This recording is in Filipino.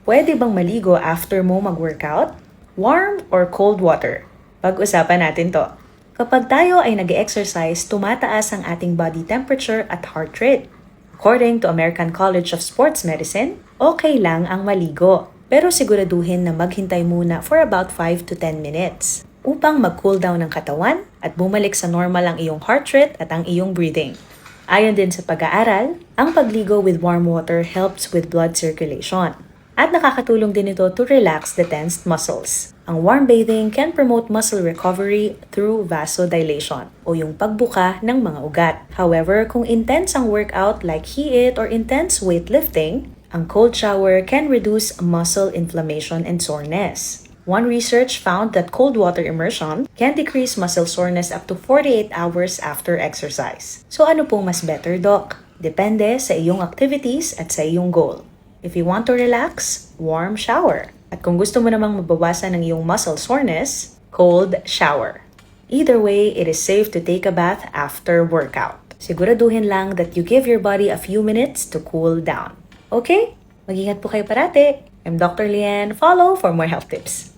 Pwede bang maligo after mo mag-workout? Warm or cold water? Pag-usapan natin to. Kapag tayo ay nag-exercise, tumataas ang ating body temperature at heart rate. According to American College of Sports Medicine, okay lang ang maligo. Pero siguraduhin na maghintay muna for about 5 to 10 minutes upang mag-cool down ng katawan at bumalik sa normal ang iyong heart rate at ang iyong breathing. Ayon din sa pag-aaral, ang pagligo with warm water helps with blood circulation. At nakakatulong din ito to relax the tensed muscles. Ang warm bathing can promote muscle recovery through vasodilation o yung pagbuka ng mga ugat. However, kung intense ang workout like HIIT or intense weightlifting, ang cold shower can reduce muscle inflammation and soreness. One research found that cold water immersion can decrease muscle soreness up to 48 hours after exercise. So ano pong mas better, Doc? Depende sa iyong activities at sa iyong goal. If you want to relax, warm shower. At kung gusto mo namang mabawasan ng iyong muscle soreness, cold shower. Either way, it is safe to take a bath after workout. Siguraduhin lang that you give your body a few minutes to cool down. Okay? Mag-ingat po kayo parate. I'm Dr. Lian. Follow for more health tips.